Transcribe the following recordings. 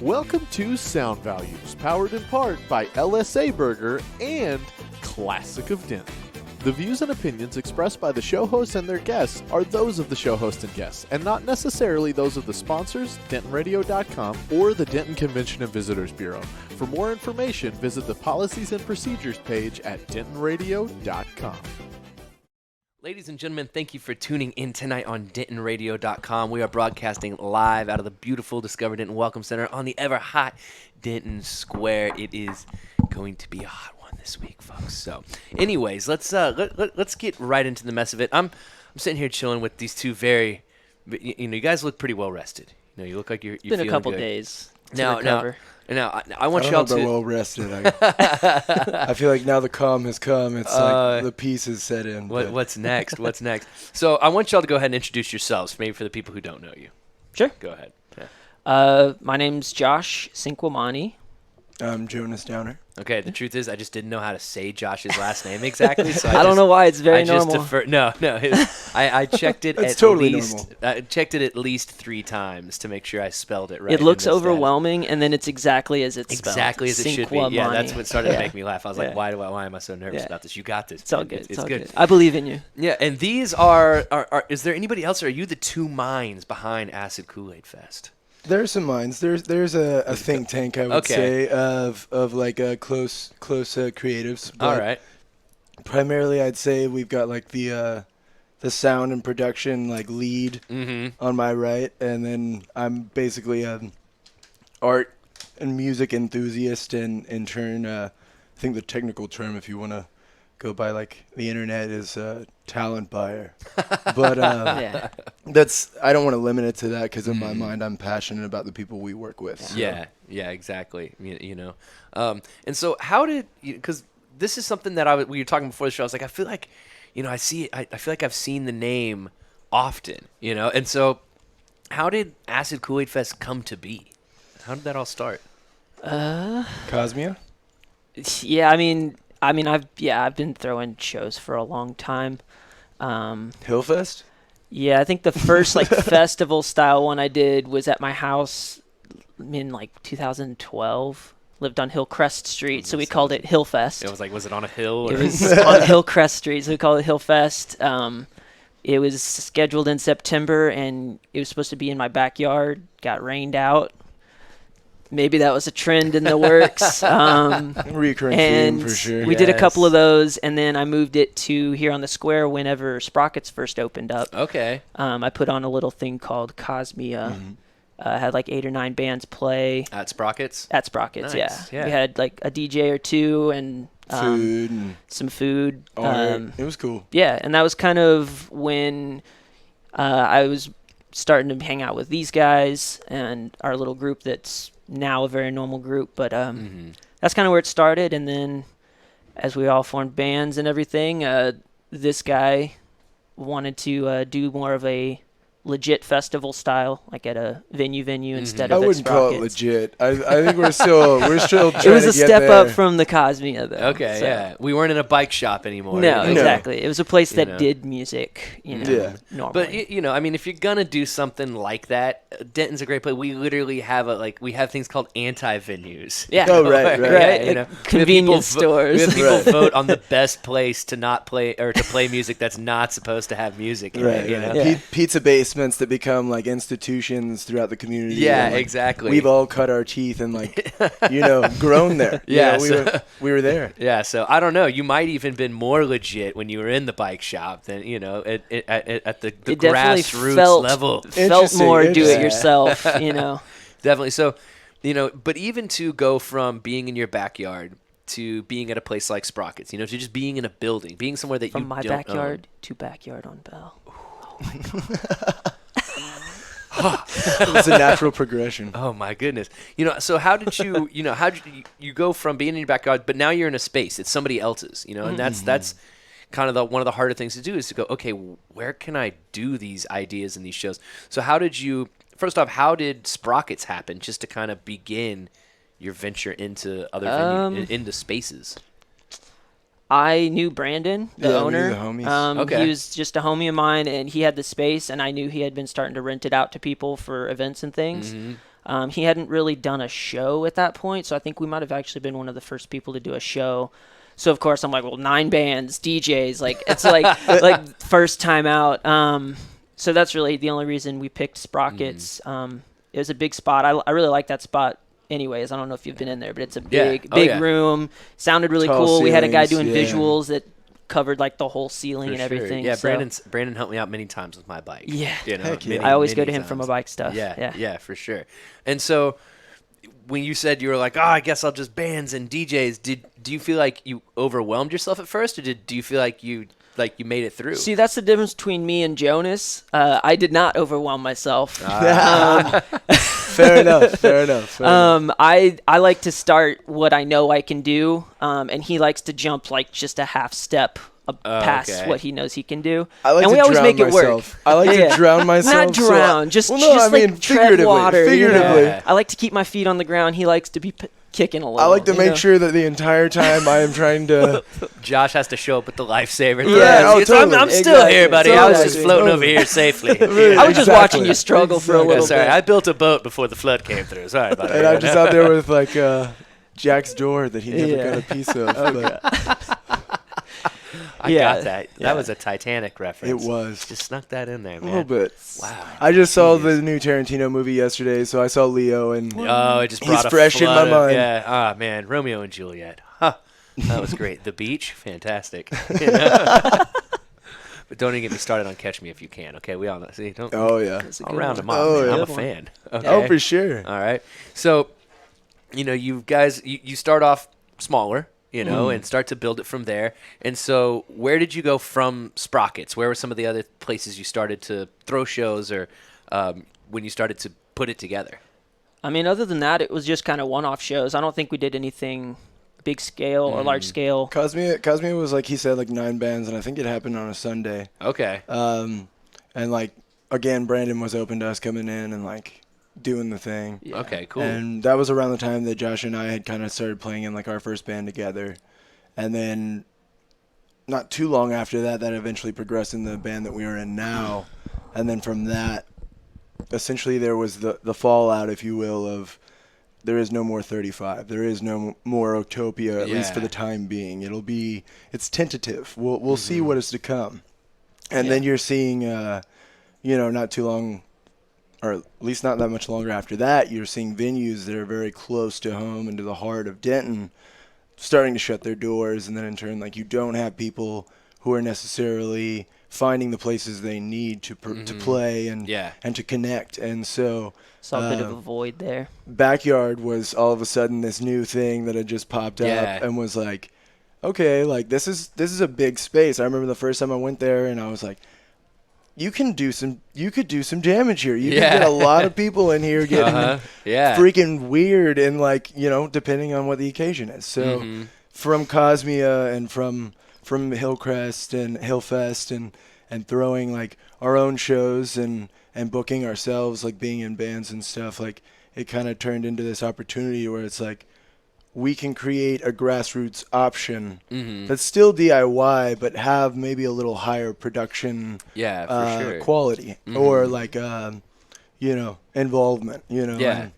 Welcome to Sound Values, powered in part by LSA Burger and Classic of Denton. The views and opinions expressed by the show hosts and their guests are those of the show host and guests, and not necessarily those of the sponsors, DentonRadio.com, or the Denton Convention and Visitors Bureau. For more information, visit the Policies and Procedures page at DentonRadio.com. Ladies and gentlemen, thank you for tuning in tonight on DentonRadio.com. We are broadcasting live out of the beautiful Discover Denton Welcome Center on the ever-hot Denton Square. It is going to be a hot one this week, folks. So, anyways, let's get right into the mess of it. I'm sitting here chilling with these two very, you guys look pretty well rested. You look like you're been feeling a couple good. days to Now, recover. Now, I want I y'all don't know to. about well rested. I feel like now the calm has come. It's like the peace is set in. What's next? What's next? So I want y'all to go ahead and introduce yourselves, maybe for the people who don't know you. Sure. Go ahead. Yeah. My name's Josh Sinquamani. I'm Jonas Downer. Okay, the truth is I just didn't know how to say Josh's last name exactly. So I don't know why it's very normal. No. I checked it It's at totally least. normal. I checked it at least 3 times to make sure I spelled it right. It in looks this overwhelming, and then it's exactly as it's spelled. Exactly as it should be. Yeah, that's what started to Yeah. make me laugh. I was like, Yeah. why am I so nervous about this? You got this. It's all man. good. It's all good. I believe in you. Yeah, and these are is there anybody else, or are you the two minds behind Acid Koolaid Fest? There's some minds. There's a think tank, I would say, of like close creatives. But All right. primarily, I'd say we've got like the sound and production like lead on my right, and then I'm basically an art and music enthusiast, and in turn, I think the technical term, if you want to go by like the internet, is talent buyer. But Yeah. I don't want to limit it to that, because in my mind, I'm passionate about the people we work with. So. Yeah, exactly. And so how did because this is something that we were talking before the show. I was like, I feel like, I see it. I feel like I've seen the name often, And so, how did Acid Koolaid Fest come to be? How did that all start? Cosmia? Yeah, I mean, I've been throwing shows for a long time. Hillfest? Yeah, I think the first like festival style one I did was at my house in like 2012. Lived on Hillcrest Street, so we called it Hillfest. It was like, was it on a hill? Or? It was on Hillcrest Street, so we called it Hillfest. It was scheduled in September, and it was supposed to be in my backyard. Got rained out. Maybe that was a trend in the works. Recurring theme for sure. We did a couple of those, and then I moved it to here on the square whenever Sprockets first opened up. Okay. I put on a little thing called Cosmia. Had like 8 or 9 bands play. At Sprockets? At Sprockets, Nice, yeah. We had like a DJ or two and food and some food. it was cool. Yeah, and that was kind of when I was starting to hang out with these guys and our little group that's now a very normal group. But that's kind of where it started. And then as we all formed bands and everything, this guy wanted to do more of a legit festival style, like at a venue instead of I at wouldn't call it Sprockets. legit. I think we're still trying It was to a get step there. up from the Cosmia, though. Okay, so. yeah. We weren't in a bike shop anymore. No, No. exactly. It was a place that know. did music, Yeah. normally. But I mean, if you're gonna do something like that, Denton's a great place. We literally have we have things called anti-venues. Yeah. Oh, right. Right. Like convenience stores. We have people Right. vote on the best place to not play or to play music that's not supposed to have music. In Right, it, right. Yeah. Pizza basements that become like institutions throughout the community. Yeah, and, like, exactly. We've all cut our teeth and grown there. Yeah, we were there. Yeah, so I don't know. You might even been more legit when you were in the bike shop than at the It definitely grassroots level. felt Interesting, more interesting. do-it-yourself, Definitely. So, but even to go from being in your backyard to being at a place like Sprockets, to just being in a building, being somewhere that From you my don't backyard to backyard on Bell. It's a natural progression. Oh my goodness. So how did you, how did you go from being in your backyard, but now you're in a space, it's somebody else's, and that's kind of one of the harder things to do is to go, okay, where can I do these ideas and these shows? So first off, how did Sprockets happen just to kind of begin your venture into other into spaces? I knew Brandon, the Yeah, we knew owner. the homies. Okay. He was just a homie of mine, and he had the space, and I knew he had been starting to rent it out to people for events and things. He hadn't really done a show at that point, so I think we might have actually been one of the first people to do a show. So of course I'm like, well, 9 bands, DJs, like it's like first time out. So that's really the only reason we picked Sprockets. It was a big spot. I really like that spot. Anyways, I don't know if you've been in there, but it's a big room. Sounded really Tall cool. We had a guy ceilings, doing visuals that covered like the whole ceiling and everything. Yeah, so. Brandon helped me out many times with my bike. Yeah. You know, Heck yeah. I always go to many him for my times. bike stuff. Yeah, for sure. And so when you said you were like, I guess I'll just bands and DJs, do you feel like you overwhelmed yourself at first, or do you feel like you made it through? See, that's the difference between me and Jonas. I did not overwhelm myself. Fair enough. I like to start what I know I can do, and he likes to jump like just a half step past okay. what he knows he can do. I like and to we always drown make it myself. work. I like to drown myself. Not drown, just I mean, like tread water. figuratively. Yeah. I like to keep my feet on the ground. He likes to be kicking along. I like to make sure that the entire time I am trying to. Josh has to show up with the lifesaver. Yeah, oh, totally. I'm still Exactly. here, buddy. I was just Totally. floating over here safely. I was just watching you struggle for a Exactly. little Sorry, bit. I built a boat before the flood came through. Sorry about And that. I'm just out there with like Jack's door that he never Yeah. got a piece of. But I Yeah. got that. Yeah. That was a Titanic reference. it was. Just snuck that in there, A man. little bit. Wow. I just saw the new Tarantino movie yesterday, so I saw Leo, and Oh, it just He's brought a fresh in my flood of- mind. Yeah. Ah, man. Romeo and Juliet. Huh. That was great. The beach, fantastic. You know? But don't even get me started on Catch Me If You Can. Okay, we all know. See, don't. oh yeah, I'll round them up. Oh, man. yeah. I'm a Good one. fan. Okay. oh for sure. All right. So, you guys, you start off smaller, and start to build it from there. And so, where did you go from Sprockets? Where were some of the other places you started to throw shows, or when you started to put it together? I mean, other than that, it was just kind of one-off shows. I don't think we did anything big scale or large scale. Cosmia was like he said, like 9 bands, and I think it happened on a Sunday. Okay. And like again, Brandon was open to us coming in and like doing the thing. Yeah. Okay, cool. And that was around the time that Josh and I had kind of started playing in like our first band together. And then not too long after that, that eventually progressed in the band that we are in now. And then from that, essentially there was the fallout, if you will, of there is no more 35. There is no more Octopia, at least for the time being. It's tentative. We'll see what is to come. And then you're seeing, not too long, or at least not that much longer after that, you're seeing venues that are very close to home and to the heart of Denton starting to shut their doors. And then in turn, like, you don't have people who are necessarily finding the places they need to play and to connect. And so Saw a bit of a void there. Backyard was all of a sudden this new thing that had just popped up and was like, okay, like this is a big space. I remember the first time I went there and I was like, you could do some damage here. You could get a lot of people in here getting freaking weird and like, depending on what the occasion is. So from Cosmia and from Hillcrest and Hillfest and throwing like our own shows and booking ourselves, like being in bands and stuff, like it kind of turned into this opportunity where it's like we can create a grassroots option that's still DIY but have maybe a little higher production for sure. quality or like involvement, And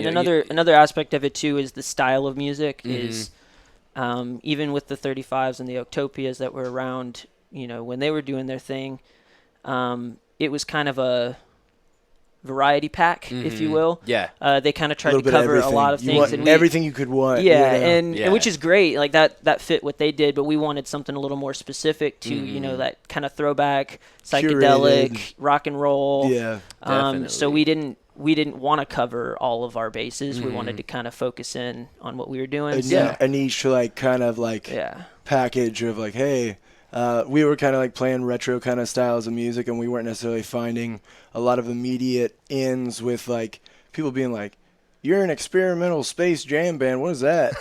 another aspect of it too is the style of music is even with the 35s and the Octopias that were around, when they were doing their thing, it was kind of a variety pack, if you will. Yeah. They kind of tried to cover a lot of you things. Want and everything you could want. And which is great. Like that fit what they did, but we wanted something a little more specific to, that kind of throwback, psychedelic, curated rock and roll. Yeah. So we didn't want to cover all of our bases. We wanted to kind of focus in on what we were doing. A niche, like kind of like package of like, hey, we were kind of like playing retro kind of styles of music, and we weren't necessarily finding a lot of immediate ends with like people being like, you're an experimental space jam band. What is that?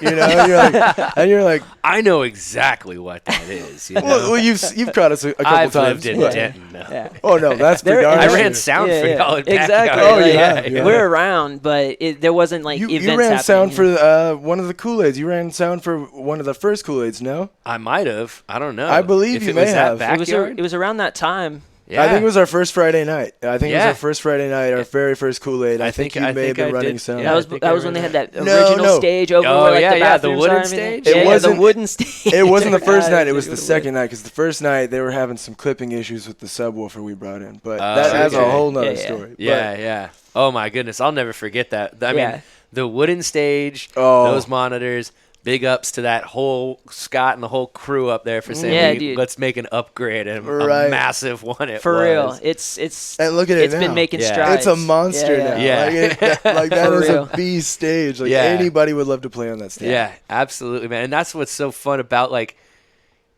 And you're like, I know exactly what that is. well, you've caught us a couple I've times. lived in Denton. No. Oh no, that's for darn I sure. ran sound for y'all. at Exactly. Backyard. Yeah. We're around, but there wasn't like You events ran sound happening. for one of the Koolaids. You ran sound for one of the first Koolaids, no? I might have. I don't know. I believe if you it may was have. That Backyard? It was around that time. Yeah. I think it was our first Friday night. Our Yeah. very first Koolaid. I think you may have been running sound. That was I think I when they had remember that No, original no. stage over Oh, where like yeah, the yeah, the bathrooms wooden are and everything. stage? It Yeah, wasn't- the wooden stage. It wasn't the first night. It God, was the wood. second night because the first night they were having some clipping issues with the subwoofer we brought in. But Oh, that's okay. a whole nother Yeah, yeah. story. Yeah, yeah. Oh my goodness, I'll never forget that. I Yeah. mean, the wooden stage, Oh. those monitors. Big ups to that whole Scott and the whole crew up there for saying, Yeah, dude. let's make an upgrade and Right. a massive one. It For was. real, it's And look at it it's been now. making Yeah. strides. It's a monster Yeah, now. Yeah. Like that For is real. a beast stage. Like Yeah. anybody would love to play on that stage. Yeah, absolutely, man. And that's what's so fun about like.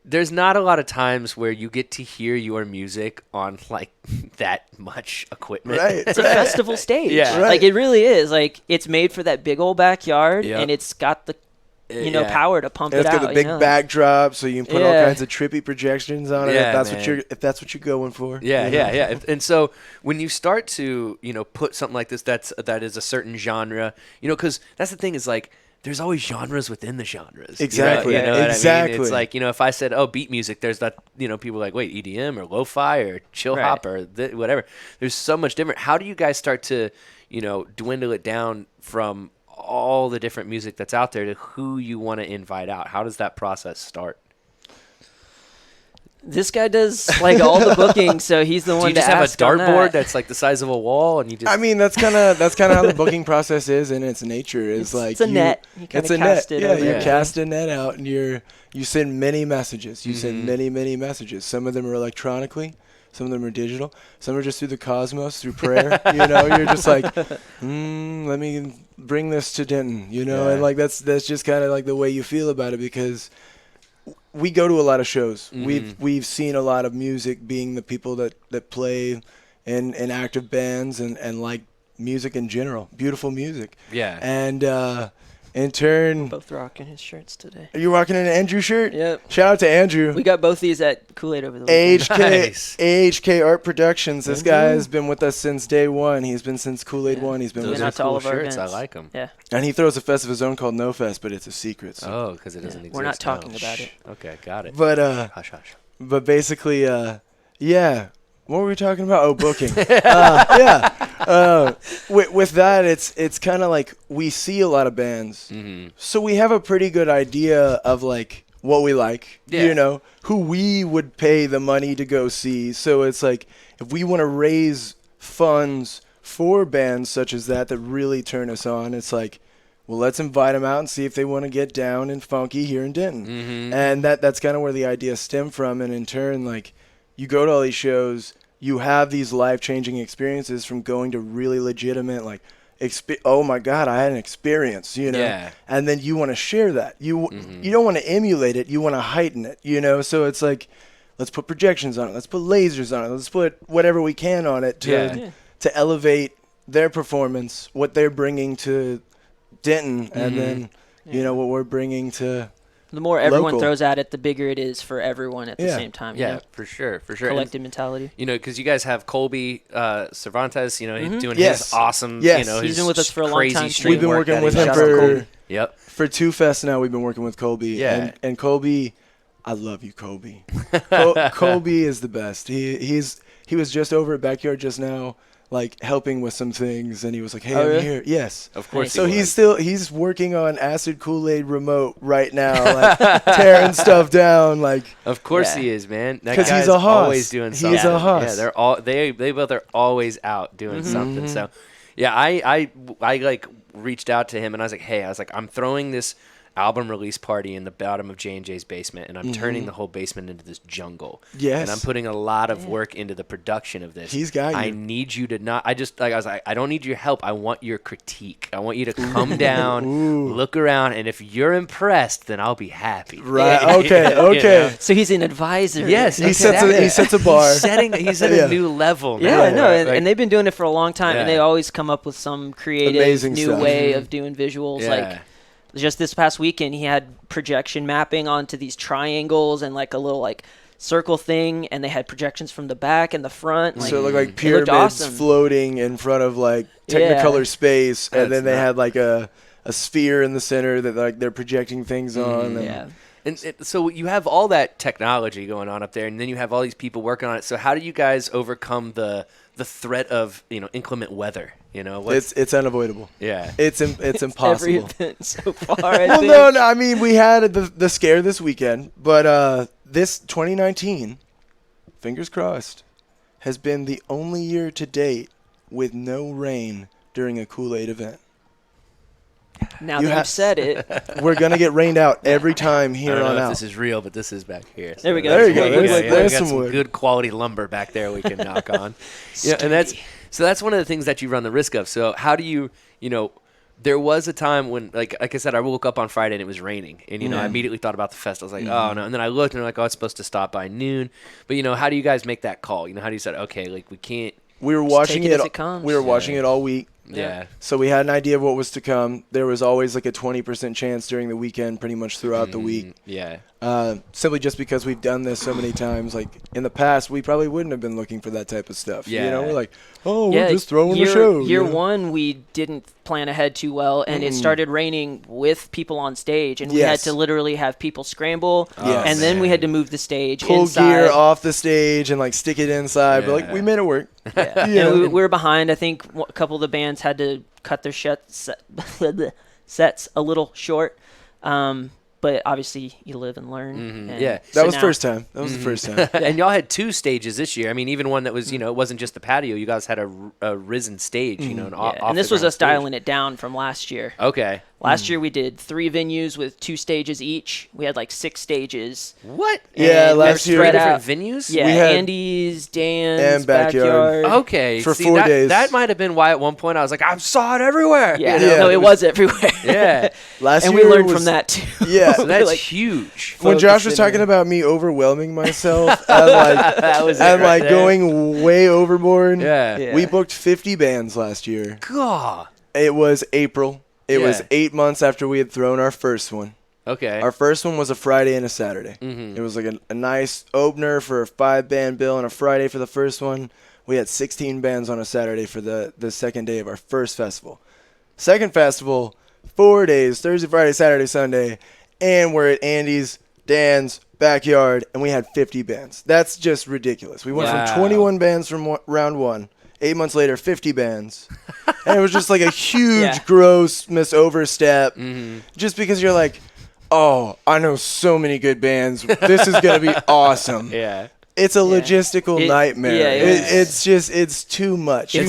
There's not a lot of times where you get to hear your music on like that much equipment. Right. It's a festival stage. Yeah. Right. Like it really is. Like it's made for that big old backyard, Yep. and it's got the Yeah. power to pump And it it's out. got the big you know? backdrop, so you can put all Yeah. kinds of trippy projections on it. Yeah, If that's what you're going for. Yeah, you know? yeah. And so when you start to, put something like this that is a certain genre, because that's the thing is like there's always genres within the genres. Exactly. You know what I mean? Exactly. It's like, if I said, oh, beat music, there's that, people are like, wait, EDM or lo-fi or chill Right. hop or whatever. There's so much different. How do you guys start to, dwindle it down from all the different music that's out there to who you want to invite out? How does that process start? This guy does like all the booking, so he's the Do one you to just have a ask on dartboard that. that's like the size of a wall and you just... I mean, that's kind of how the booking process is in its nature. Is like It's a net. You It's kinda a net. cast it Yeah, over you there. cast a net out, and you send many messages. You Mm-hmm. send many messages. Some of them are electronically. Some of them are digital. Some are just through the cosmos, through prayer. You're just like, let me bring this to Denton. Yeah. And like that's just kind of like the way you feel about it because we go to a lot of shows. We've seen a lot of music being the people that play in active bands and like music in general, beautiful music. Yeah. And in turn, Both rocking his shirts today. are you rocking an Andrew shirt? Yep. Shout out to Andrew. We got both these at Koolaid over the weekend. Nice. AHK Art Productions. This Andrew. guy has been with us since day one. He's been since Koolaid 1. He's been Those with Been are out us. to all cool of our shirts. I events. like them. Yeah. And he throws a fest of his own called No Fest, but it's a secret. So. Oh, because it doesn't exist. We're not now. talking about it. Okay, got it. But Hush, hush. But basically, yeah. What were we talking about? Oh, booking. Yeah. With that, it's kind of like we see a lot of bands, so we have a pretty good idea of like what we like. Yeah. Who we would pay the money to go see. So it's like if we want to raise funds for bands such as that really turn us on, it's like, well, let's invite them out and see if they want to get down and funky here in Denton. And that's kind of where the idea stemmed from. And in turn, like, you go to all these shows, you have these life-changing experiences from going to really legitimate, like, oh my God, I had an experience, Yeah. And then you want to share that. You don't want to emulate it. You want to heighten it, So it's like, let's put projections on it. Let's put lasers on it. Let's put whatever we can on it to elevate their performance, what they're bringing to Denton, and then, what we're bringing to The more everyone local. throws at it, the bigger it is for everyone at the Yeah. same time. Yeah, for sure. Collective mentality. Because you guys have Colby Cervantes, he's doing Yes. his awesome, Yes. He's his been with us for a long crazy time, too. street We've been work working that with he him does. Shout out for Colby. Yep. for 2 fests now. We've been working with Colby. Yeah. And Colby, I love you, Colby. Colby is the best. He was just over at Backyard just now, like helping with some things, and he was like, "Hey, Oh, I'm really? here." Yes. Of course. So he was. he's working on Acid Koolaid remote right now, like tearing stuff down, like. Of course Yeah. he is, man. That 'Cause he's guy's a hoss. always doing He's something. a hoss. Yeah, they're all they both are always out doing something. So, yeah, I like reached out to him and I was like, I'm throwing this album release party in the bottom of J&J's basement, and I'm turning the whole basement into this jungle. Yes. And I'm putting a lot of work into the production of this. He's got you. I need you to not. I was like, I don't need your help. I want your critique. I want you to come down, look around, and if you're impressed, then I'll be happy. Right. You Okay. know? Okay. So he's an advisor. Yes, He sets a bar. He's at Yeah. a new level. Yeah, now. no, Like, and they've been doing it for a long time, and Yeah. they always come up with some creative Amazing new stuff. way of doing visuals. Yeah. Like just this past weekend, he had projection mapping onto these triangles and like a little like circle thing, and they had projections from the back and the front. Like, So it looked like it looked pyramids awesome. floating in front of like Technicolor space, and That's then they nuts. had like a sphere in the center that like they're projecting things on. And Yeah. So you have all that technology going on up there, and then you have all these people working on it. So how do you guys overcome the threat of inclement weather? It's unavoidable. Yeah. It's impossible. Every event so far. I Well, think. no, I mean we had the scare this weekend, but this 2019, fingers crossed, has been the only year to date with no rain during a Koolaid event. Now You that ha- you've said it, We're gonna get rained out every time I here don't know on if out. this is real, but this is back here. There we go. There you go. There's- We there's got some wood. good quality lumber back there we can knock on. Yeah, and that's one of the things that you run the risk of. So how do you there was a time when, like I said, I woke up on Friday and it was raining, and I immediately thought about the festival. I was like, oh no, and then I looked and they're like, oh, it's supposed to stop by noon. But how do you guys make that call? How do you say, okay, like we can't? We were watching take it it. as it comes. We were watching it all week. Yeah. So we had an idea of what was to come. There was always like a 20% chance during the weekend, pretty much throughout the week. Yeah. Simply just because we've done this so many times. Like in the past, we probably wouldn't have been looking for that type of stuff. Yeah. We're like, we're just throwing year, a show. Year one, we didn't plan ahead too well, and it started raining with people on stage, and we had Yes. to literally have people scramble, Yes. and then we had to move the stage Pull inside. gear off the stage and like stick it inside. But like Yeah. we made it work. Yeah. Yeah. And we were behind. I think a couple of the bands had to cut their sets a little short. But obviously, you live and learn. And Yeah. so That was now- first time. That was the first time. And y'all had 2 stages this year. I mean, even one that was, it wasn't just the patio. You guys had a risen stage, an Yeah, off and this the was ground us dialing it down from last year. Okay. Last year we did 3 venues with 2 stages each. We had like 6 stages. What? Yeah, And we were last year- spread Different out. venues? Yeah, We had- Andy's, Dan's, And backyard. Okay. For see, 4 days. That might have been why at one point I was like, I saw it everywhere. Yeah, Yeah. no, it was everywhere. Yeah. Last and year we learned was- from that too. Yeah. So We, that's like, huge. When Josh was focusing talking in. about me overwhelming myself and like That was it and right like there. going way overboard. Yeah. Yeah. We booked 50 bands last year. God. It was April. It was Yeah. 8 months after we had thrown our first one. Okay. Our first one was a Friday and a Saturday. Mhm. It was like a nice opener for a 5-band bill on a Friday for the first one. We had 16 bands on a Saturday for the second day of our first festival. Second festival, 4 days, Thursday, Friday, Saturday, Sunday, and we're at Andy's, Dan's, backyard, and we had 50 bands. That's just ridiculous. We went Wow. from 21 bands from round one. 8 months later, 50 bands. And it was just like a huge, Yeah. gross overstep. Mhm. Just because you're like, oh, I know so many good bands. This is going to be awesome. Yeah. It's a logistical nightmare. yeah, it was. It's too much. If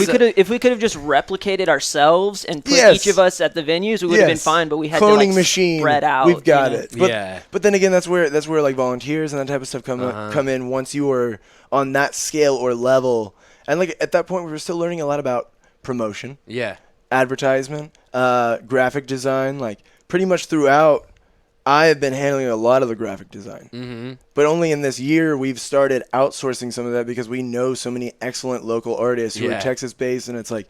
we could have just replicated ourselves and put Yes. each of us at the venues, we would have been Yes. fine. But we had Cloning to like machine. spread out. We've got you know? it. But, Yeah. But then again, that's where like volunteers and that type of stuff come in once you are on that scale or level. And like at that point, we were still learning a lot about promotion, Yeah. advertisement, graphic design. Like pretty much throughout, I have been handling a lot of the graphic design. Mm-hmm. But only in this year we've started outsourcing some of that because we know so many excellent local artists who Yeah. are Texas based, and it's like,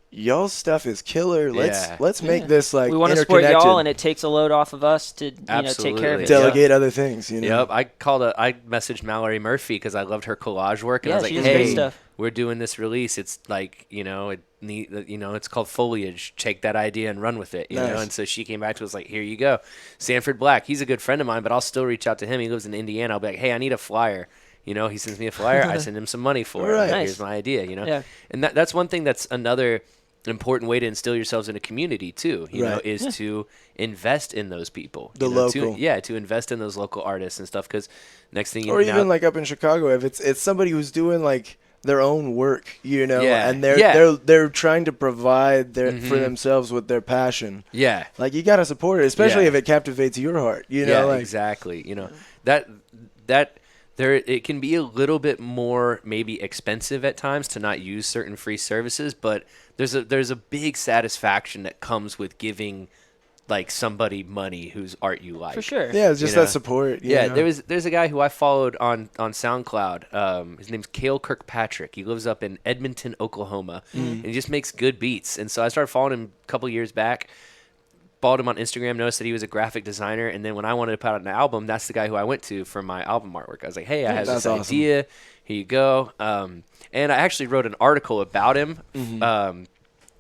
y'all's stuff is killer. Yeah. Let's make this like We want to support interconnected. y'all, and it takes a load off of us to take care of Absolutely. it. Delegate other things. You know. Yep, I messaged Mallory Murphy because I loved her collage work, and Yeah, I was like, she does great "Hey, stuff. we're doing this release. It's like, it's called Foliage. Take that idea and run with it, you know." Nice. And so she came back to us like, "Here you go, Sanford Black. He's a good friend of mine, but I'll still reach out to him. He lives in Indiana. I'll be like, hey, I need a flyer." He sends me a flyer. I send him some money for it. Right. Like, Nice. here's my idea. Yeah. And that's one thing that's another important way to instill yourselves in a community too, Right. is to invest in those people. The to local. invest in those local artists and stuff, because next thing you Or know, even like up in Chicago, if it's somebody who's doing like their own work, Yeah. and Yeah. they're trying to provide for Mhm. themselves with their passion. yeah, Like you gotta support it, especially Yeah. if it captivates your heart. yeah, Like exactly. That there, it can be a little bit more maybe expensive at times to not use certain free services, but there's a big satisfaction that comes with giving like somebody money whose art you like. For sure. yeah, it's just You know. that support. you Yeah, know? there's a guy who I followed on SoundCloud. His name's Cale Kirkpatrick. He lives up in Edmonton, Oklahoma, and he just makes good beats. And so I started following him a couple years back. Followed him on Instagram, noticed that he was a graphic designer, and then when I wanted to put out an album, that's the guy who I went to for my album artwork. I was like, hey, I have That's this awesome. idea. Here you go. And I actually wrote an article about him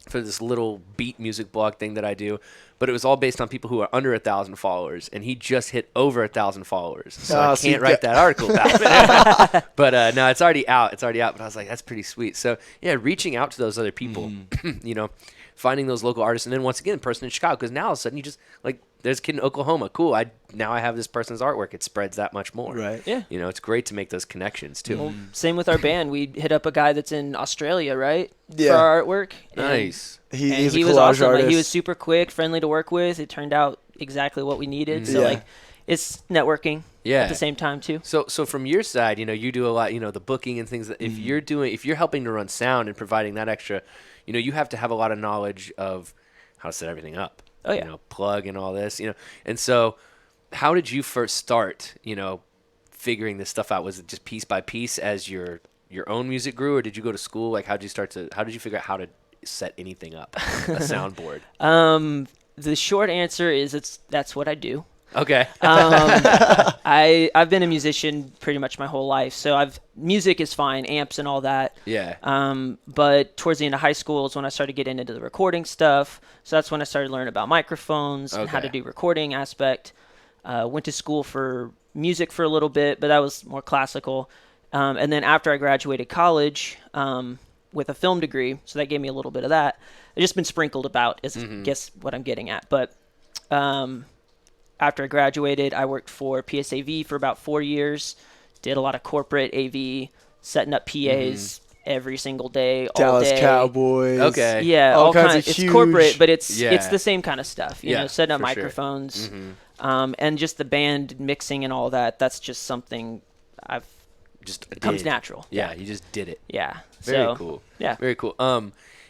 for this little beat music blog thing that I do. but it was all based on people who are under 1,000 followers, and he just hit over 1,000 followers. So I can't write that article about it. But no, it's already out. It's already out. But I was like, that's pretty sweet. So yeah, reaching out to those other people, you know, finding those local artists, and then once again, person in Chicago, because now all of a sudden you just like, there's a kid in Oklahoma. Cool. Now I have this person's artwork. It spreads that much more. Right. Yeah. You know, it's great to make those connections too. Well, same with our band. We hit up a guy that's in Australia, right? Yeah. For our artwork. Nice. He's a he was collage awesome. artist. Like, he was super quick, friendly to work with. It turned out exactly what we needed. So Yeah. like, it's networking Yeah. at the same time too. So from your side, you know, you do a lot, you know, the booking and things that if you're helping to run sound and providing that extra, you know, you have to have a lot of knowledge of how to set everything up. Oh, yeah. You know, plug and all this, you know. And so how did you first start, you know, figuring this stuff out? Was it just piece by piece as your own music grew, or did you go to school? Like how did you figure out how to set anything up, a soundboard? The short answer is that's what I do. Okay. I've been a musician pretty much my whole life, so music is fine, amps and all that. Yeah. But towards the end of high school is when I started getting into the recording stuff. So that's when I started learning about microphones and how to Okay. do recording aspect. Went to school for music for a little bit, but that was more classical. And then after I graduated college with a film degree, so that gave me a little bit of that. It's just been sprinkled about is guess what I'm getting at. But after I graduated, I worked for PSAV for about 4 years. Did a lot of corporate AV, setting up PAs every single day, all Dallas day. Cowboys. Okay. Yeah, All all kinds kinds. of It's huge- corporate, but it's Yeah. the same kind of stuff. You Yeah, know, setting up for sure. microphones, and just the band mixing and all that. That's just something Just comes did. natural. Yeah, you just did it. Yeah. Very So, cool. Yeah. Very cool.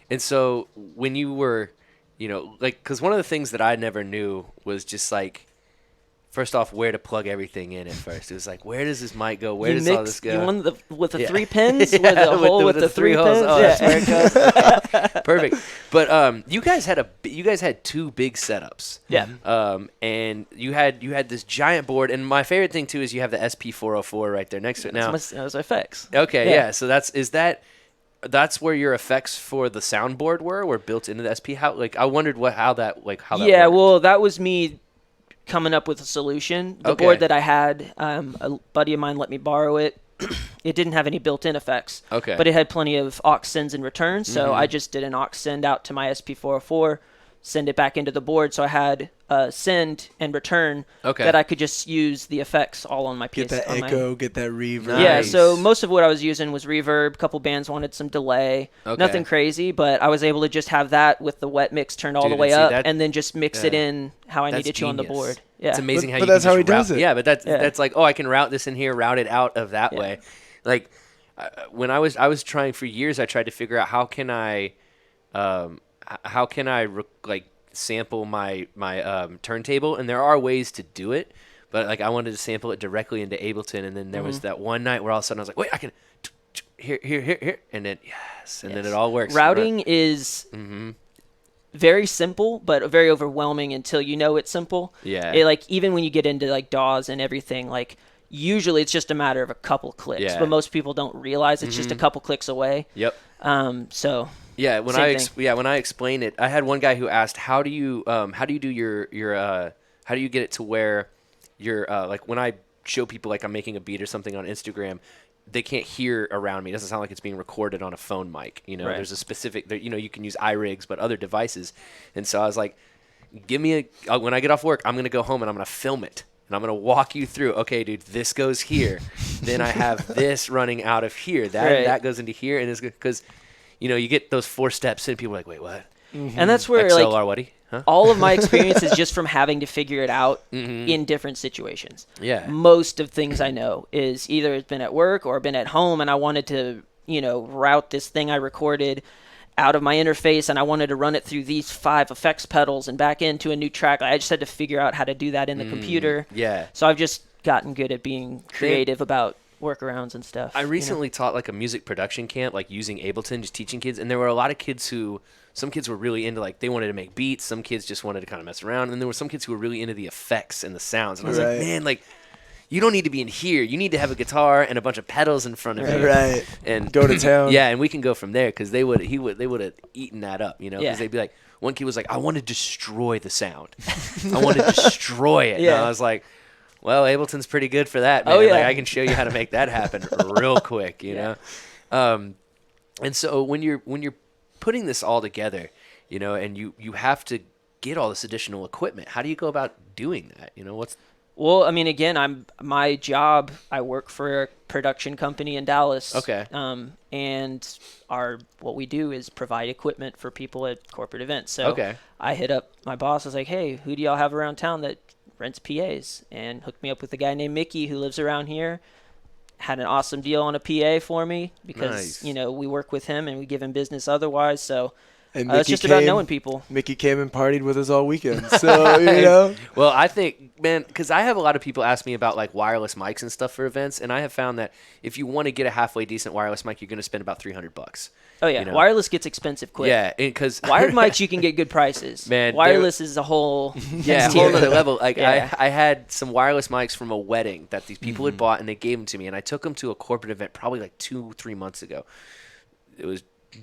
And so when you were, you know, like, because one of the things that I never knew was just like, first off, where to plug everything in at first. It was like, where does this mic go? Where You does all this go? You want with the Yeah. 3 pins, Yeah, with the hole with the three holes. pins. Oh, Yeah. that's where it goes. Okay. Perfect. But you guys had 2 big setups. Yeah. And you had this giant board, and my favorite thing too is you have the SP404 right there next to it. Now, Those are effects. okay, Yeah. yeah. So that's where your effects for the soundboard were built into the SP. How, like, I wondered how that Yeah, worked. well, that was me coming up with a solution. The Okay. board that I had, a buddy of mine let me borrow it. It didn't have any built-in effects, Okay. but it had plenty of aux sends and returns, so I just did an aux send out to my SP404, send it back into the board, so I had send and return Okay. that I could just use the effects all on my Get PS. that on my- echo, get that reverb. Nice. Yeah, so most of what I was using was reverb. A couple bands wanted some delay. Okay. Nothing crazy, but I was able to just have that with the wet mix turned all Dude, the way and see, up, that- and then just mix it in how I That's needed to on the genius. board. Yeah, It's amazing how But you that's can how just he does route- it. Yeah, but that's Yeah. like, oh, I can route this in here, route it out of that Yeah. way. Like when I was trying for years, I tried to figure out how can I like sample my turntable, and there are ways to do it, but like I wanted to sample it directly into Ableton, and then there was that one night where all of a sudden I was like, wait, I can here, and then and then it all works. Routing is very simple, but very overwhelming until you know it's simple. Yeah. It, like even when you get into like DAWs and everything, like usually it's just a matter of a couple clicks, Yeah. but most people don't realize it's just a couple clicks away. Yep. So Yeah, when Same when I explain it, I had one guy who asked, how do you do your how do you get it to where you're like when I show people like I'm making a beat or something on Instagram, they can't hear around me. It doesn't sound like it's being recorded on a phone mic. You know, Right. there's a specific, you know, you can use iRigs, but other devices. And so I was like, give me when I get off work, I'm going to go home and I'm going to film it. And I'm going to walk you through, okay, dude, this goes here. Then I have this running out of here. That goes into here. And it's because, you know, you get those 4 steps in, people are like, wait, what? and that's where XLR, like what? Huh? all of my experience is just from having to figure it out in different situations. Yeah. Most of things I know is either it's been at work or been at home, and I wanted to, you know, route this thing I recorded out of my interface, and I wanted to run it through these 5 effects pedals and back into a new track. I just had to figure out how to do that in the computer. Yeah. So I've just gotten good at being creative about workarounds and stuff. I you know? recently taught like a music production camp, like using Ableton, just teaching kids. And there were a lot of kids some kids were really into like, they wanted to make beats. Some kids just wanted to kind of mess around. And there were some kids who were really into the effects and the sounds. And I was like, Right. man, like, you don't need to be in here. You need to have a guitar and a bunch of pedals in front of you. Right. And Go to town. Yeah, and we can go from there because they would have eaten that up, you know, because Yeah. they'd be like, one kid was like, I want to destroy the sound. I want to destroy it. Yeah. And I was like, well, Ableton's pretty good for that, man. Oh, yeah. Like, I can show you how to make that happen real quick, you know? And so when you're putting this all together, you know, and you have to get all this additional equipment, how do you go about doing that? You know, Well, I mean, again, my job, I work for a production company in Dallas. Okay. And what we do is provide equipment for people at corporate events. So Okay. I hit up my boss. I was like, hey, who do y'all have around town that rents PAs? And hooked me up with a guy named Mickey who lives around here. Had an awesome deal on a PA for me because, Nice. you know, we work with him and we give him business otherwise. So And it's just about knowing people. Mickey came and partied with us all weekend. So, you know. Well, I think, man, because I have a lot of people ask me about like wireless mics and stuff for events, and I have found that if you want to get a halfway decent wireless mic, you're going to spend about $300. Oh, yeah. You know? Wireless gets expensive quick. Yeah, because Wired mics, you can get good prices. Man, wireless is a whole yeah, a whole other level. Like Yeah. I had some wireless mics from a wedding that these people had bought, and they gave them to me, and I took them to a corporate event probably like 2-3 months ago.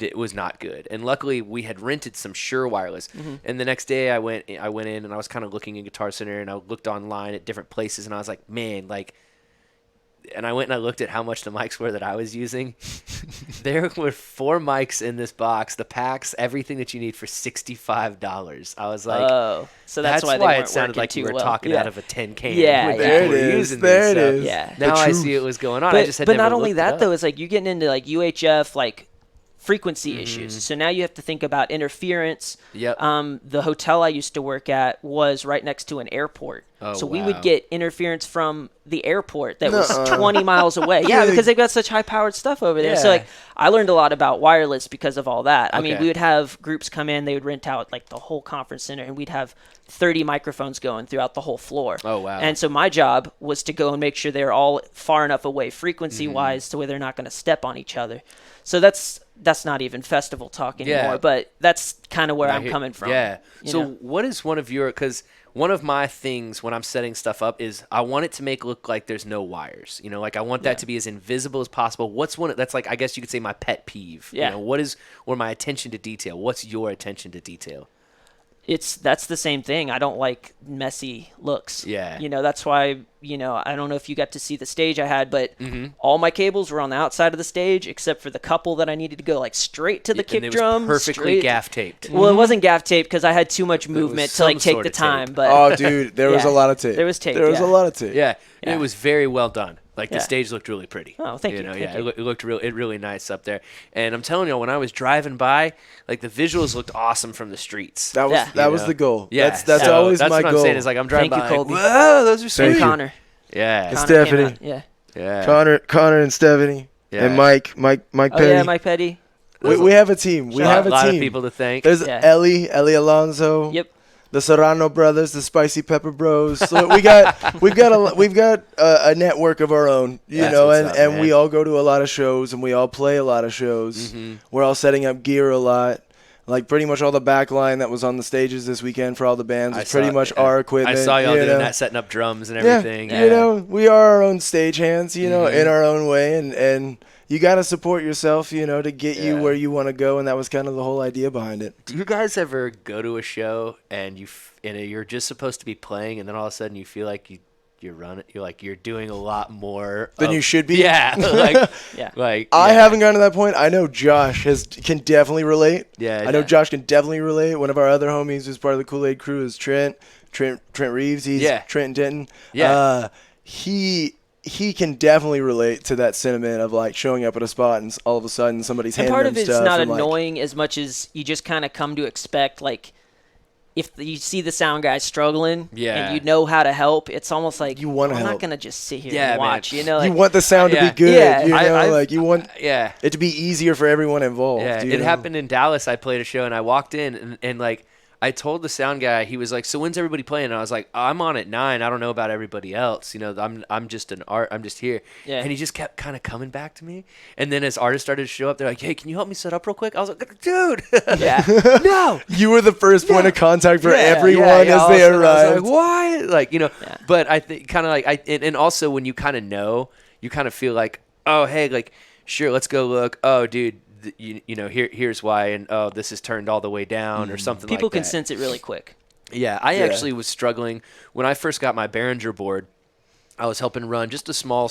It was not good, and luckily we had rented some Shure wireless. And the next day I went in and I was kind of looking in Guitar Center, and I looked online at different places, and I was like, man, like. And I went and I looked at how much the mics were that I was using. There were 4 mics in this box, the packs, everything that you need for $65. I was like, oh, so that's why they weren't it sounded working like too you were well. talking Yeah. out of a tin can. Yeah, when yeah. people There were it is. using There these, it so is. Yeah. Now The I truth. see what was going on. But, I just had but never not only looked it that up. though, it's like you're getting into like UHF like frequency issues. So now you have to think about interference. Yep. The hotel I used to work at was right next to an airport. Oh, so we wow. would get interference from the airport that was 20 miles away. Yeah, because they've got such high-powered stuff over there. So Yeah. like I learned a lot about wireless because of all that. I mean, Okay. we would have groups come in, they would rent out like the whole conference center, and we'd have 30 microphones going throughout the whole floor. Oh, wow. And so my job was to go and make sure they're all far enough away frequency-wise to where they're not going to step on each other. So that's not even festival talk anymore, Yeah. but that's kind of where I I'm hear- coming from. Yeah. you So know? what is one of your, because one of my things when I'm setting stuff up is I want it to make it look like there's no wires. You know, like I want that to be as invisible as possible. What's one that's like, I guess you could say my pet peeve. Yeah. You know, or my attention to detail? What's your attention to detail? That's the same thing. I don't like messy looks. Yeah. You know, that's why, you know, I don't know if you got to see the stage I had, but all my cables were on the outside of the stage except for the couple that I needed to go like straight to the And kick it was drum. perfectly straight- gaff taped. Well, it wasn't gaff tape because I had too much movement to like some take sort the of time. tape. But Oh, dude, there was Yeah. a lot of tape. There was tape, There was yeah. a lot of tape. Yeah. Yeah. It was very well done. Like the Yeah. stage looked really pretty. Oh, thank you, know, thank yeah, you. it looked really nice up there. And I'm telling you, when I was driving by, like the visuals looked awesome from the streets. That was Yeah. that You was know? the goal. Yeah, That's so always that's my what goal. I'm saying is like I'm driving Thank you, by. Colby. Whoa, those are Thank and sweet. you. Connor. Yeah, It's Connor came Stephanie. out, Yeah. yeah. Connor and Stephanie Yeah. and Mike Oh Petty. yeah, Mike Petty. we have a team. We have a a lot team. of people to thank. There's Yeah. Ellie Alonso. Yep. The Serrano brothers, the Spicy Pepper Bros. So we've got a network of our own, you That's know, what's and, up, and man. we all go to a lot of shows and we all play a lot of shows. We're all setting up gear a lot. Like pretty much all the backline that was on the stages this weekend for all the bands is pretty much our equipment. I saw y'all you doing know? that, setting up drums and Yeah, everything. you know, we are our own stagehands, you know, in our own way, and you got to support yourself, you know, to get you Yeah. where you want to go, and that was kind of the whole idea behind it. Do you guys ever go to a show and you're just supposed to be playing, and then all of a sudden you feel like you're doing a lot more Than you should be? Yeah, like Yeah. like I yeah. haven't gotten to that point. I know Josh can definitely relate. Yeah, I know yeah. Josh can definitely relate. One of our other homies who's part of the Koolaid crew is Trent Reeves. He's Yeah. Trent Denton. Yeah. He can definitely relate to that sentiment of like showing up at a spot and all of a sudden somebody's And handing part him of it's stuff not and, like, annoying as much as you just kind of come to expect, like, if you see the sound guy struggling Yeah. and you know how to help, it's almost like You wanna I'm not help. going to just sit here Yeah, and man. watch, you know? you Like, want the sound to Yeah. be good. Yeah. You know, I've- you want yeah. it to be easier for everyone involved. Yeah, you it know? happened in Dallas. I played a show and I walked in and like I told the sound guy, he was like, "So when's everybody playing?" And I was like, "I'm on at 9. I don't know about everybody else. You know, I'm just I'm just here." Yeah. And he just kept kind of coming back to me. And then as artists started to show up, they're like, "Hey, can you help me set up real quick?" I was like, "Dude, yeah. no." You were the first point of contact for Yeah, everyone yeah, as all they of a sudden I was arrived. like, why? Like, you know, Yeah. but I think kind of like and also when you kind of know, you kind of feel like, oh, hey, like, sure, let's go look. Oh, dude, here's why, and oh, this is turned all the way down or something like that. People can sense it really quick. Yeah, I actually was struggling when I first got my Behringer board. I was helping run just a small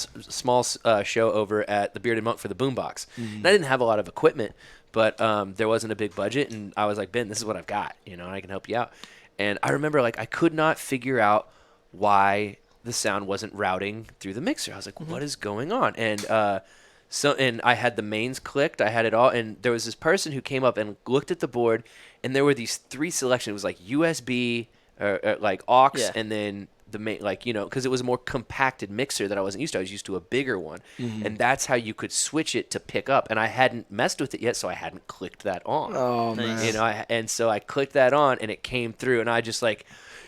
show over at the Bearded Monk for the Boombox. And I didn't have a lot of equipment, but there wasn't a big budget, and I was like, Ben, this is what I've got, and I can help you out. And I remember I could not figure out why the sound wasn't routing through the mixer. I was like, what is going on? And and I had the mains clicked, I had it all, and there was this person who came up and looked at the board, and there were these 3 selections. It was like USB, or like aux, and then the main, because it was a more compacted mixer that I wasn't used to. I was used to a bigger one, and that's how you could switch it to pick up. And I hadn't messed with it yet, so I hadn't clicked that on. Oh man! And so I clicked that on, and it came through, and I just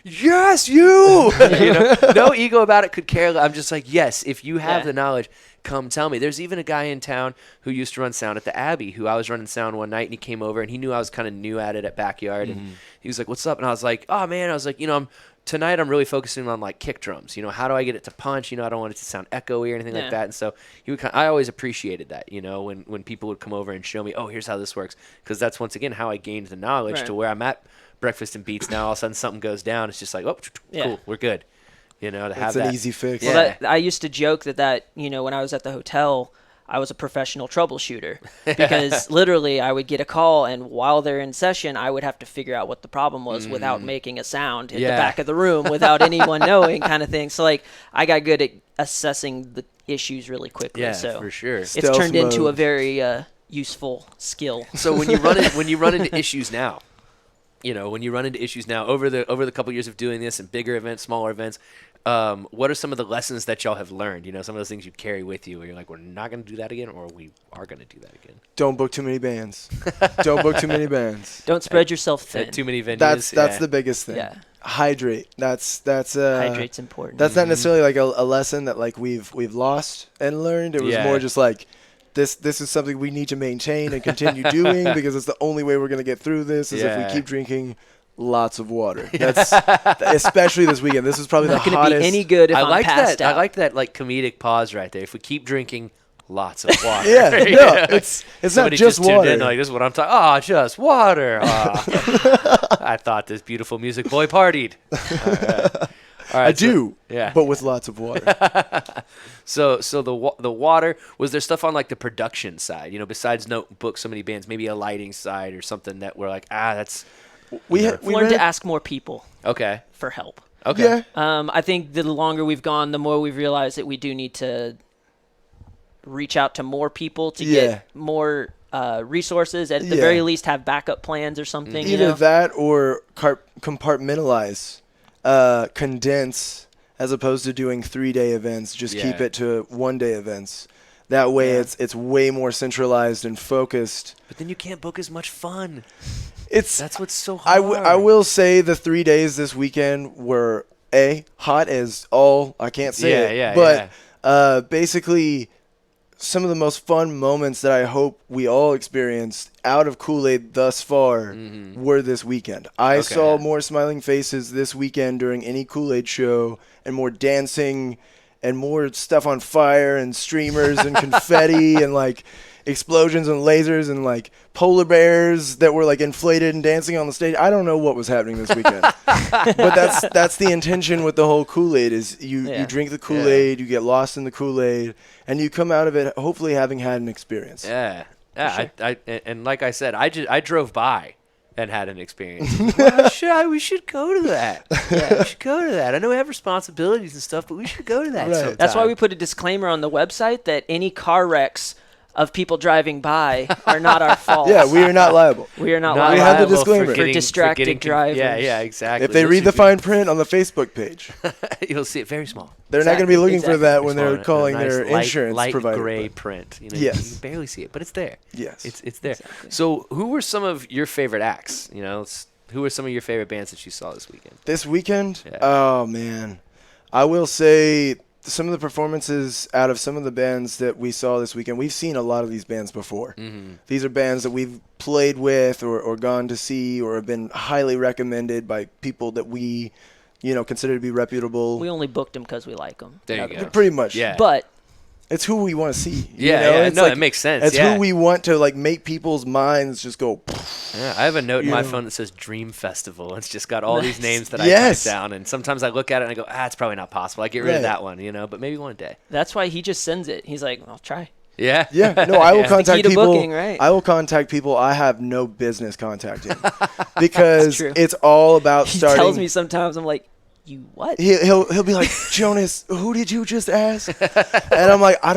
yes, you. No ego about it. Could care. I'm just like, yes, if you have the knowledge, come tell me. There's even a guy in town who used to run sound at the Abbey, who I was running sound one night, and he came over, and he knew I was kind of new at it at Backyard, and he was like, "What's up?" And I was like, "Oh man," I was like, tonight I'm really focusing on kick drums. How do I get it to punch? I don't want it to sound echoey or anything like that. And so I always appreciated that. When people would come over and show me, oh, here's how this works, because that's once again how I gained the knowledge to where I'm at Breakfast and Beats now. All of a sudden something goes down, it's just like, oh, cool, we're good. To have that. It's an easy fix. Well, I used to joke that when I was at the hotel, I was a professional troubleshooter, because literally I would get a call, and while they're in session, I would have to figure out what the problem was without making a sound at the back of the room without anyone knowing, kind of thing. So I got good at assessing the issues really quickly. Yeah, so for sure. It's turned into a very useful skill. So when you run into issues now, over the couple years of doing this and bigger events, smaller events, what are some of the lessons that y'all have learned? Some of those things you carry with you where you're like, we're not going to do that again, or we are going to do that again. Don't book too many bands. Don't book too many bands. Don't spread yourself thin. Too many venues. That's the biggest thing. Yeah. Hydrate. Hydrate's important. That's not necessarily a lesson that we've lost and learned. It was more just this is something we need to maintain and continue doing, because it's the only way we're going to get through this is if we keep drinking lots of water. That's especially this weekend. This is probably the hottest. Not going to be any good if I'm passed out. I like that comedic pause right there. If we keep drinking lots of water. It's not just water. In, this is what I'm talking. Oh, just water. I thought this beautiful music boy partied. All right, I do, but with lots of water. So the water, was there stuff on the production side? Besides book so many bands, maybe a lighting side or something that we're that's. We learned to ask more people. Okay. For help. Okay. Yeah. I think the longer we've gone, the more we've realized that we do need to reach out to more people to get more resources. At the very least, have backup plans or something. Either that or compartmentalize, condense, as opposed to doing 3-day events. Just keep it to 1-day events. That way, it's way more centralized and focused. But then you can't book as much fun. That's what's so hard. I will say the 3 days this weekend were hot as all. I can't say it. But basically, some of the most fun moments that I hope we all experienced out of Koolaid thus far were this weekend. I saw more smiling faces this weekend during any Koolaid show, and more dancing, and more stuff on fire, and streamers and confetti and explosions and lasers and polar bears that were inflated and dancing on the stage. I don't know what was happening this weekend, but that's the intention with the whole Koolaid is you drink the Koolaid, you get lost in the Koolaid, and you come out of it hopefully having had an experience. Yeah. Sure. And like I said, I drove by and had an experience. We should go to that. We should go to that. I know we have responsibilities and stuff, but we should go to that sometime. That's why we put a disclaimer on the website that any car wrecks of people driving by are not our fault. Yeah, we are not liable. We are not liable. We have the disclaimer. For distracted drivers. Yeah, exactly. If they read the fine print on the Facebook page, you'll see it very small. They're not going to be looking for that when they're calling their insurance light provider. Gray print. You can barely see it, but it's there. Yes. It's there. Exactly. So who were some of your favorite acts? Who were some of your favorite bands that you saw this weekend? This weekend? Yeah. Oh, man. I will say some of the performances out of some of the bands that we saw this weekend, we've seen a lot of these bands before. These are bands that we've played with or gone to see or have been highly recommended by people that we, consider to be reputable. We only booked them because we like them. There you go. Pretty much. Yeah. But it's who we want to see. Yeah, it makes sense. It's yeah. who we want to like make people's minds just go. Yeah, I have a note in my phone that says Dream Festival. It's just got all these names that I type down, and sometimes I look at it and I go, it's probably not possible. I get rid of that one, but maybe one day. That's why he just sends it. He's like, I'll try. Yeah. Yeah. No, I will contact people. Booking, right? I will contact people I have no business contacting because it's all about starting. He tells me sometimes, I'm like, you what? He'll be like, Jonas, who did you just ask? And I'm like, I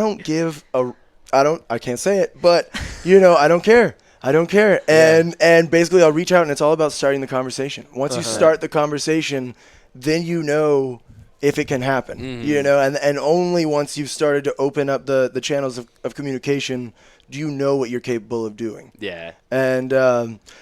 can't say it, but I don't care. I don't care. And basically I'll reach out and it's all about starting the conversation. Once you start the conversation, then if it can happen, and only once you've started to open up the channels of communication, do you know what you're capable of doing. Yeah. And,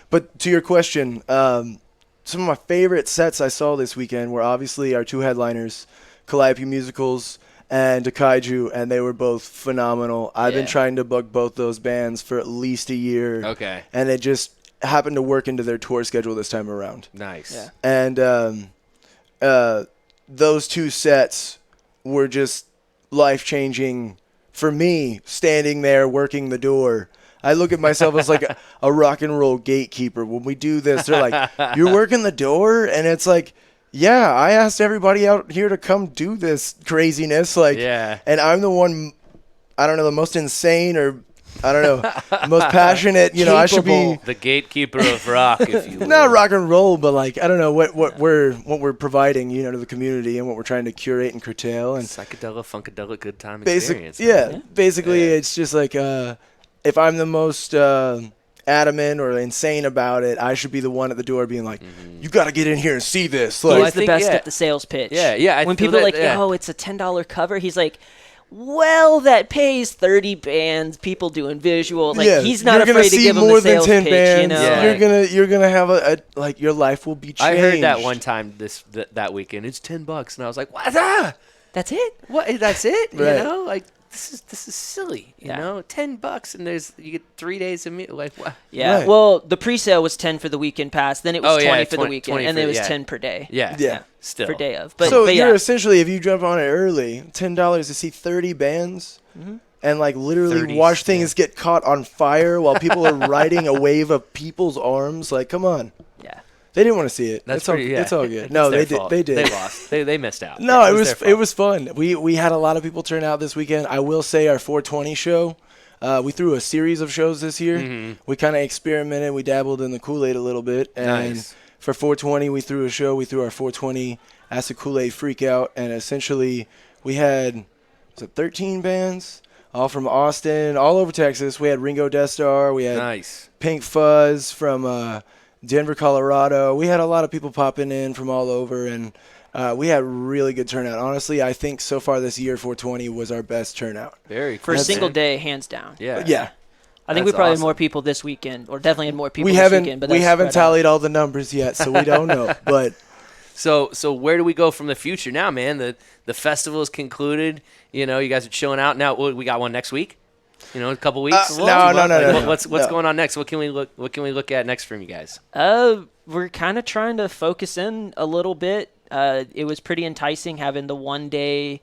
but to your question, some of my favorite sets I saw this weekend were obviously our two headliners, Calliope Musicals and Kaiju, and they were both phenomenal. I've been trying to book both those bands for at least a year. Okay. And it just happened to work into their tour schedule this time around. Nice. Yeah. And those two sets were just life-changing for me, standing there working the door. I look at myself as like a rock and roll gatekeeper. When we do this, they're like, you're working the door? And it's like, yeah, I asked everybody out here to come do this craziness. And I'm the one, I don't know, the most insane or, I don't know, most passionate. I should be the gatekeeper of rock, if you will. Not rock and roll, but like, I don't know what we're providing, to the community and what we're trying to curate and curtail. And psychedelic, funkadelic, good time experience. Basically, it's just like, if I'm the most adamant or insane about it, I should be the one at the door being like, you got to get in here and see this. Like, he's the best at the sales pitch. Yeah. When people are like, it's a $10 cover, he's like, well, that pays 30 bands, people doing visual. Like, he's not afraid to give them the sales pitch, bands. You're gonna have like your life will be changed. I heard that one time that weekend. It's $10, and I was like, what? That's it? What? That's it? Right. Like, this is silly. You know, $10 and you get 3 days of music. Like, what? Yeah. Right. Well, the pre-sale was 10 for the weekend pass. Then it was 20 for the weekend, and then it was 10 per day. Yeah. Still per day of. But you're essentially, if you jump on it early, $10 to see 30 bands. And like literally watch things get caught on fire while people are riding a wave of people's arms. Like, come on. Yeah. They didn't want to see it. It's all good. No, they did. They did. They lost. They missed out. No, it was fun. We had a lot of people turn out this weekend. I will say our 420 show. We threw a series of shows this year. We kind of experimented. We dabbled in the Koolaid a little bit. And for 420, we threw a show. We threw our 420 Acid Koolaid Freak Out. And essentially, we had 13 bands, all from Austin, all over Texas. We had Ringo Death Star. We had Pink Fuzz from Denver, Colorado. We had a lot of people popping in from all over, and we had really good turnout. Honestly, I think so far this year, 420 was our best turnout. Very cool. For a single day, hands down. Yeah. I think we probably had more people this weekend, or definitely had more people this weekend. But we haven't tallied all the numbers yet, so we don't know. But so where do we go from the future now, man? The festival is concluded. You guys are chilling out now. We got one next week. A couple weeks. No. What's going on next? What can we look at next from you guys? We're kind of trying to focus in a little bit. It was pretty enticing having the 1 day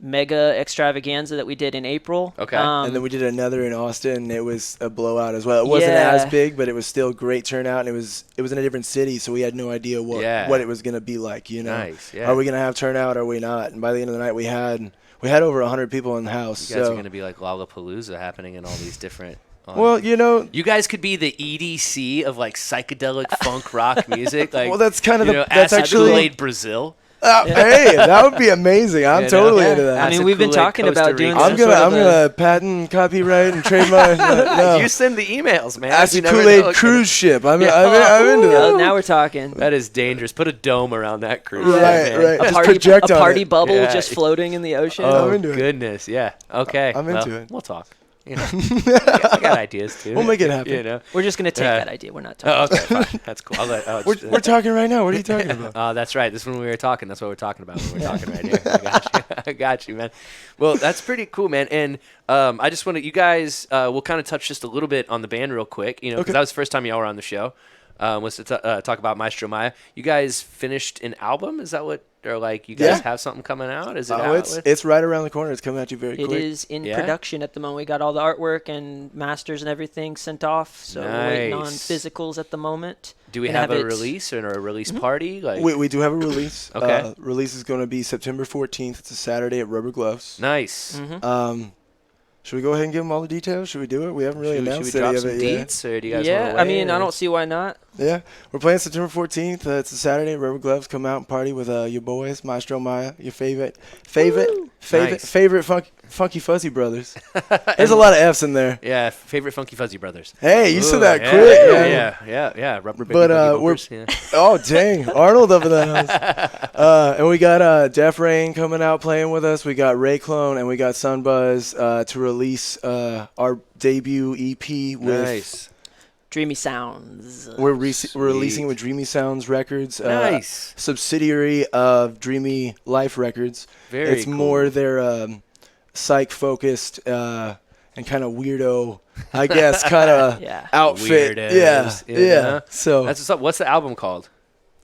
mega extravaganza that we did in April. Okay. And then we did another in Austin. It was a blowout as well. It wasn't as big, but it was still great turnout. And it was in a different city, so we had no idea what it was going to be like. Nice. Yeah. Are we going to have turnout? Or are we not? And by the end of the night, we had over 100 people in the house. You guys are going to be like Lollapalooza happening in all these different. Well, you guys could be the EDC of like psychedelic funk rock music. Like, well, that's kind of that's actually Koolaid Brazil. Hey, that would be amazing. I'm totally into that. I mean, we've been talking about doing. I'm gonna patent, copyright, and trademark. No. You send the emails, man. Acid Koolaid cruise ship. I'm into that. Now we're talking. That is dangerous. Put a dome around that cruise ship. Right. A party bubble just floating in the ocean. Oh, goodness. Yeah. Okay. I'm into it. We'll talk. I got ideas too. We'll make it happen. We're just gonna take that idea. We're not talking. Oh, okay, fine. That's cool. We're talking right now. What are you talking about? Oh, that's right. This is when we were talking. That's what we're talking about. We're talking right here. I got you, man. Well, that's pretty cool, man. And I just want to, you guys, we'll kind of touch just a little bit on the band real quick, because that was the first time y'all were on the show. was to talk about Maestro Maya. You guys finished an album? Is that what? Or like you guys have something coming out? Is it out? It's right around the corner. It's coming at you very It quick. is in production at the moment. We got all the artwork and masters and everything sent off, so we're waiting on physicals at the moment. Do we have a release or a release party? Like We do have a release. Okay. Release is going to be September 14th. It's a Saturday at Rubber Gloves. Nice. Should we go ahead and give them all the details? Should we do it? We haven't really announced should we drop any some of it yet. deets, or do you guys Yeah, wanna I wait, mean, I or- don't see why not. Yeah, we're playing September 14th. It's a Saturday at Rubber Gloves. Come out and party with your boys, Maestro Maya, your favorite funky fuzzy brothers. There's a lot of F's in there. Yeah, favorite Funky Fuzzy Brothers. Hey, you said that yeah, quick. Yeah. Rubber baby But buggy we're bumpers, yeah. oh dang, Arnold up in the house. And we got Def Rain coming out playing with us. We got Ray Clone and we got Sunbuzz to release our debut EP with. Nice. Dreamy Sounds. We're releasing with Dreamy Sounds Records, Nice. subsidiary of Dreamy Life Records. Very It's cool. more their psych focused and kind of weirdo, I guess, kind of Yeah. outfit. Weirdos, Yeah. yeah. So That's what's up. What's the album called?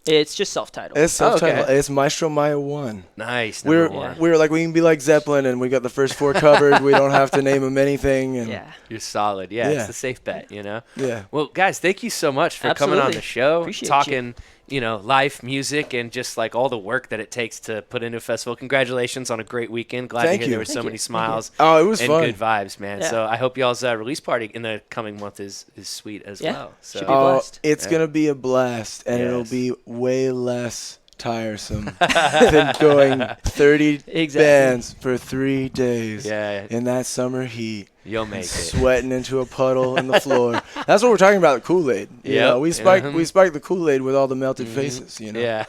It's just self-titled. it's subtitled. okay. It's Maestro Maya 1. Nice. We're Number one. we're like we can be like Zeppelin and we got the first 4 covered. We don't have to name them anything. And Yeah. You're solid. Yeah, Yeah. it's a safe bet, you know? Yeah. Well, guys, thank you so much for coming on Absolutely. the show, Appreciate talking, life, music, and just like all the work that it takes to put into a festival. Congratulations on a great weekend. Glad Thank to hear you. there were so Thank many you. smiles Oh, it was and fun. good vibes, man. Yeah. So I hope y'all's release party in the coming month is sweet as Yeah. well. So Should be blessed. It's gonna be a blast, and it'll Yes. be way less tiresome than going 30 Exactly. bands for 3 days yeah, in that summer heat, you'll make it. sweating into a puddle in the floor. That's what we're talking about. Koolaid. You Yep. know, we spiked the Koolaid with all the melted faces. You know. Yeah.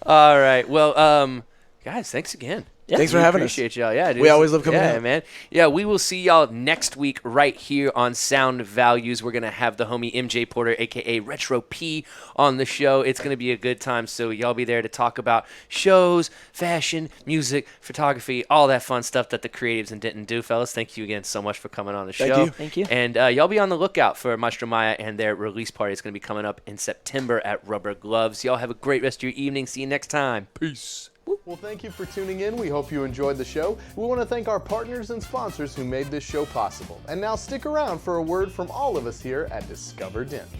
All right. Well, guys, thanks again. Yeah. Thanks for We having us. appreciate y'all. Yeah, dude. We always love coming yeah, out. man. Yeah, we will see y'all next week right here on Sound Values. We're gonna have the homie MJ Porter, aka Retro P, on the show. It's gonna be a good time. So y'all be there to talk about shows, fashion, music, photography, all that fun stuff that the creatives in Denton do, fellas. Thank you again so much for coming on the Thank show. you. Thank you. And y'all be on the lookout for Maestro Maya and their release party. It's gonna be coming up in September at Rubber Gloves. Y'all have a great rest of your evening. See you next time. Peace. Well, thank you for tuning in. We hope you enjoyed the show. We want to thank our partners and sponsors who made this show possible. And now stick around for a word from all of us here at Discover Denton.